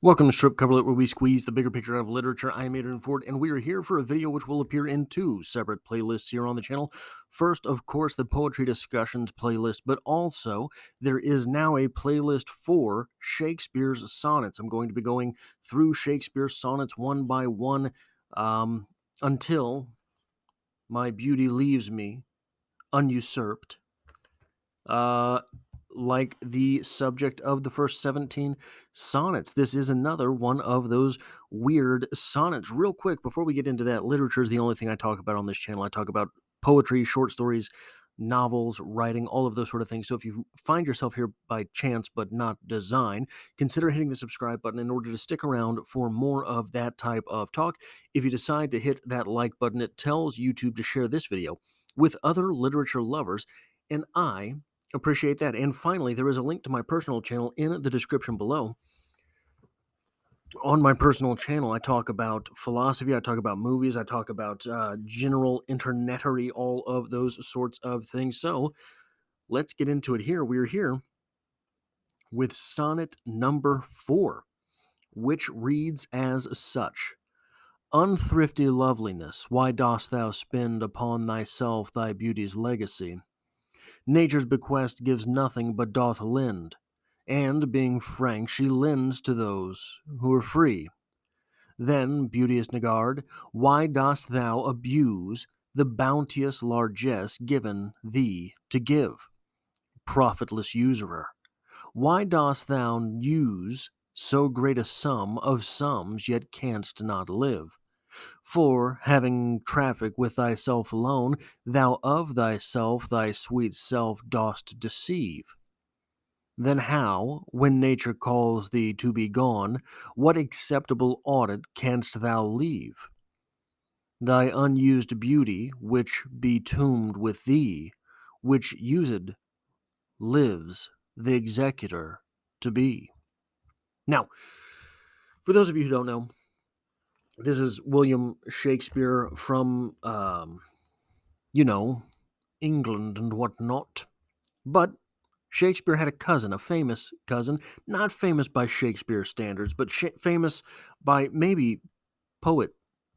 Welcome to Strip Coverlet, where we squeeze the bigger picture out of literature. I am Adrian Ford, and we are here for a video which will appear in two separate playlists here on the channel. First, of course, the Poetry Discussions playlist, but also there is now a playlist for Shakespeare's sonnets. I'm going to be going through Shakespeare's sonnets one by one until my beauty leaves me unusurped. Like the subject of the first 17 sonnets. This is another one of those weird sonnets. Real quick, before we get into that, literature is the only thing I talk about on this channel. I talk about poetry, short stories, novels, writing, all of those sort of things. So if you find yourself here by chance but not design, consider hitting the subscribe button in order to stick around for more of that type of talk. If you decide to hit that like button, it tells YouTube to share this video with other literature lovers, and I appreciate that. And finally, there is a link to my personal channel in the description below. On my personal channel, I talk about philosophy, I talk about movies, I talk about general internetery, all of those sorts of things. So let's get into it here. We're here with sonnet number 4, which reads as such. Unthrifty loveliness, why dost thou spend upon thyself thy beauty's legacy? Nature's bequest gives nothing but doth lend, and, being frank, she lends to those who are free. Then, beauteous Niggard, why dost thou abuse the bounteous largesse given thee to give? Profitless usurer, why dost thou use so great a sum of sums, yet canst not live? For, having traffic with thyself alone, thou of thyself thy sweet self dost deceive. Then how, when nature calls thee to be gone, what acceptable audit canst thou leave? Thy unused beauty, which be tombed with thee, which used lives the executor to be. Now, for those of you who don't know, this is William Shakespeare from, England and whatnot. But Shakespeare had a cousin, a famous cousin, not famous by Shakespeare standards, but famous by maybe poet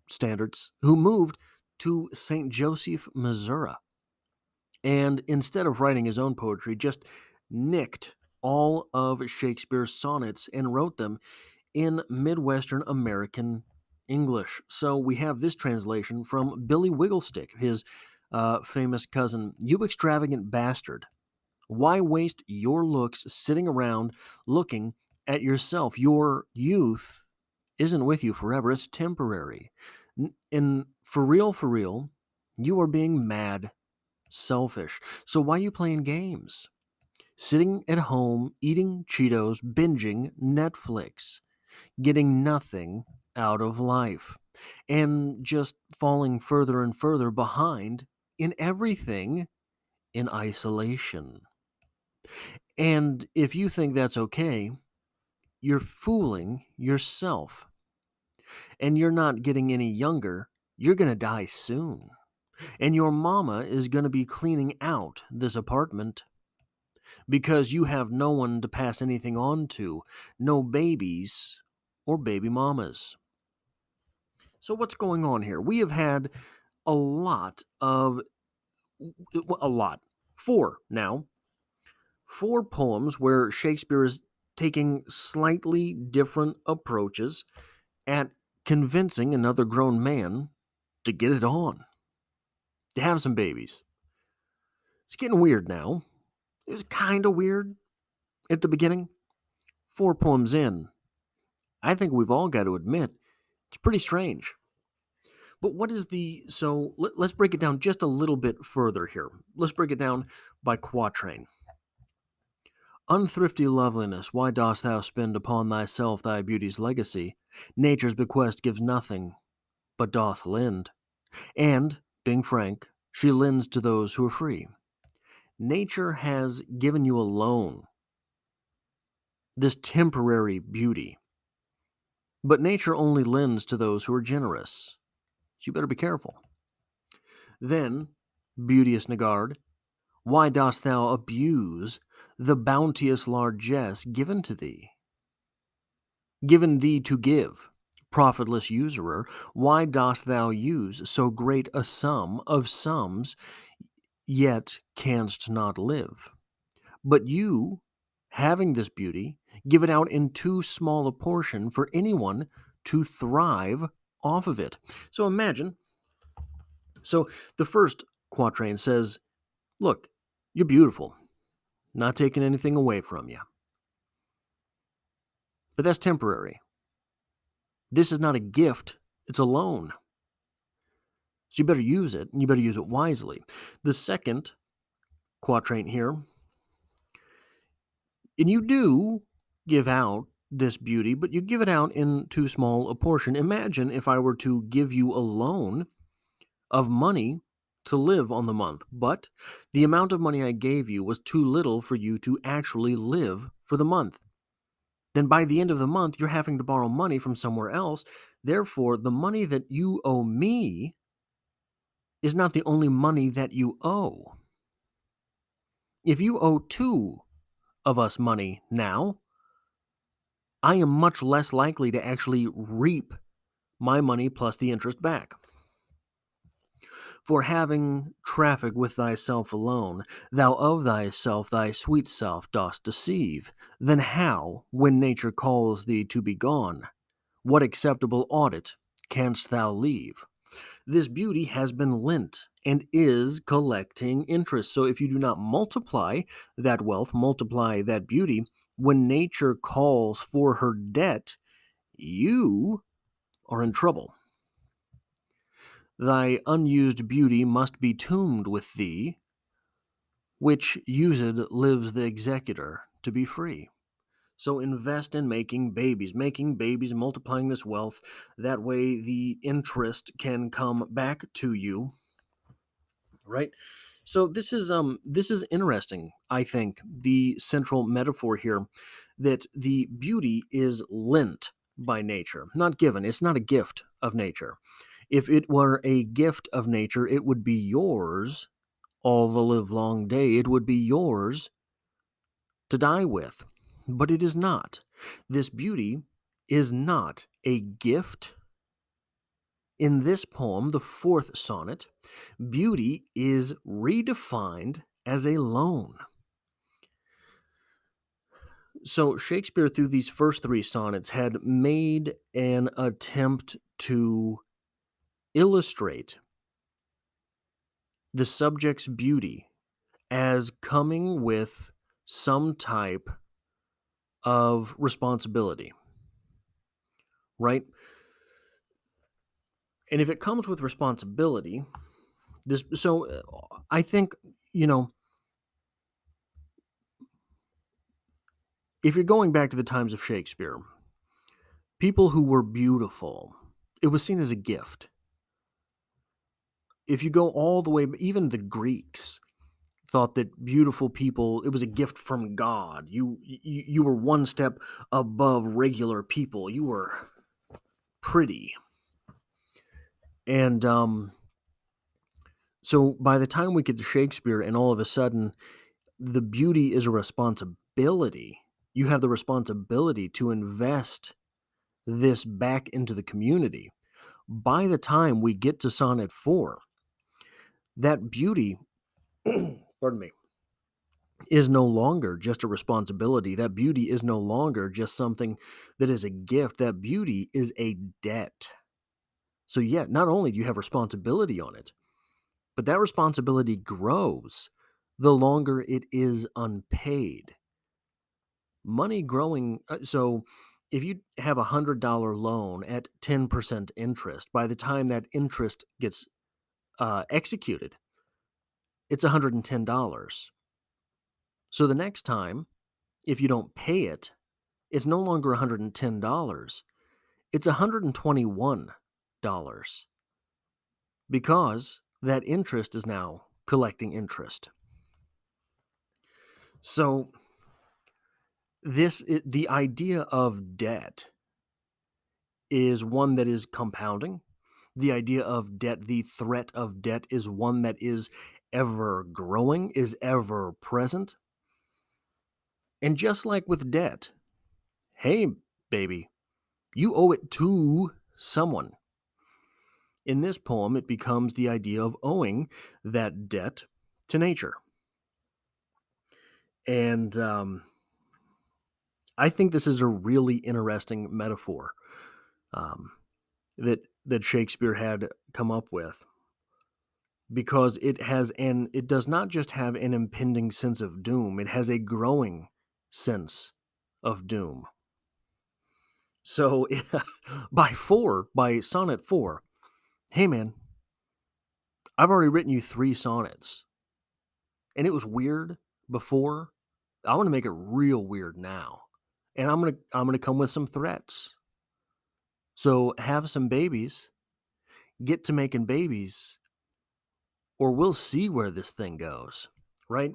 standards, who moved to St. Joseph, Missouri. And instead of writing his own poetry, just nicked all of Shakespeare's sonnets and wrote them in Midwestern American English. So we have this translation from Billy Wigglestick, his famous cousin. You extravagant bastard, why waste your looks sitting around looking at yourself? Your youth isn't with you forever, it's temporary. And for real, you are being mad selfish. So why are you playing games? Sitting at home, eating Cheetos, binging Netflix, getting nothing out of life, and just falling further and further behind in everything in isolation. And if you think that's okay, you're fooling yourself. And you're not getting any younger. You're going to die soon. And your mama is going to be cleaning out this apartment because you have no one to pass anything on to. No babies or baby mamas. So what's going on here? We have had a lot of, a lot, 4 now, 4 poems where Shakespeare is taking slightly different approaches at convincing another grown man to get it on, to have some babies. It's getting weird now. It was kind of weird at the beginning. 4 poems in, I think we've all got to admit, it's pretty strange. But what is the, so let's break it down just a little bit further here. Let's break it down by quatrain. Unthrifty loveliness, why dost thou spend upon thyself thy beauty's legacy? Nature's bequest gives nothing, but doth lend. And, being frank, she lends to those who are free. Nature has given you a loan, this temporary beauty. But nature only lends to those who are generous. So you better be careful. Then, beauteous Niggard, why dost thou abuse the bounteous largesse given to thee? given thee to give. Profitless usurer, why dost thou use so great a sum of sums, yet canst not live? But you, having this beauty, give it out in too small a portion for anyone to thrive off of it. So imagine, so the first quatrain says, look, you're beautiful, not taking anything away from you. But that's temporary. This is not a gift, it's a loan. So you better use it, and you better use it wisely. The second quatrain here, and you do give out this beauty, but you give it out in too small a portion. Imagine if I were to give you a loan of money to live on the month, but the amount of money I gave you was too little for you to actually live for the month. Then by the end of the month, you're having to borrow money from somewhere else. Therefore, the money that you owe me is not the only money that you owe. If you owe two of us money now, I am much less likely to actually reap my money plus the interest back. For having traffic with thyself alone, thou of thyself thy sweet self dost deceive. Then how, when nature calls thee to be gone, what acceptable audit canst thou leave? This beauty has been lent and is collecting interest. So if you do not multiply that wealth, multiply that beauty, when nature calls for her debt, you are in trouble. Thy unused beauty must be tombed with thee, which used lives the executor to be free. So invest in making babies, multiplying this wealth. That way the interest can come back to you, right? So this is interesting. I think the central metaphor here that the beauty is lent by nature, not given. It's not a gift of nature. If it were a gift of nature, it would be yours all the livelong day. It would be yours to die with. But it is not. This beauty is not a gift. In this poem, the fourth sonnet, beauty is redefined as a loan. So Shakespeare, through these first three sonnets, had made an attempt to illustrate the subject's beauty as coming with some type of responsibility, right? And if it comes with responsibility, I think, if you're going back to the times of Shakespeare, people who were beautiful, it was seen as a gift. If you go all the way, even the Greeks thought that beautiful people, it was a gift from God. You were one step above regular people. You were pretty. And so by the time we get to Shakespeare, and all of a sudden, the beauty is a responsibility. You have the responsibility to invest this back into the community. By the time we get to Sonnet 4, that beauty, pardon me, is no longer just a responsibility. That beauty is no longer just something that is a gift. That beauty is a debt. So, yeah, not only do you have responsibility on it, but that responsibility grows the longer it is unpaid. Money growing. So, if you have a $100 loan at 10% interest, by the time that interest gets executed, it's $110. So the next time, if you don't pay it, it's no longer $110. It's $121 because that interest is now collecting interest. So the idea of debt is one that is compounding. The idea of debt, the threat of debt, is one that is ever growing, is ever present. And just like with debt, hey, baby, You owe it to someone. In this poem, it becomes the idea of owing that debt to nature. And I think this is a really interesting metaphor um, that Shakespeare had come up with, because it does not just have an impending sense of doom, it has a growing sense of doom. So by Sonnet 4, hey man, I've already written you 3 sonnets, and it was weird before. I want to make it real weird now. And I'm gonna come with some threats. So have some babies, get to making babies, or we'll see where this thing goes, right?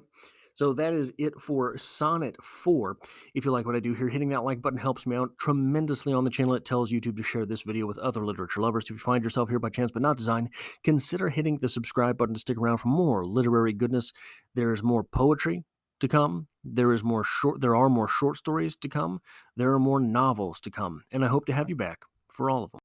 So that is it for Sonnet 4. If you like what I do here, hitting that like button helps me out tremendously on the channel. It tells YouTube to share this video with other literature lovers. If you find yourself here by chance but not design, consider hitting the subscribe button to stick around for more literary goodness. There is more poetry to come. There are more short stories to come. There are more novels to come. And I hope to have you back for all of them.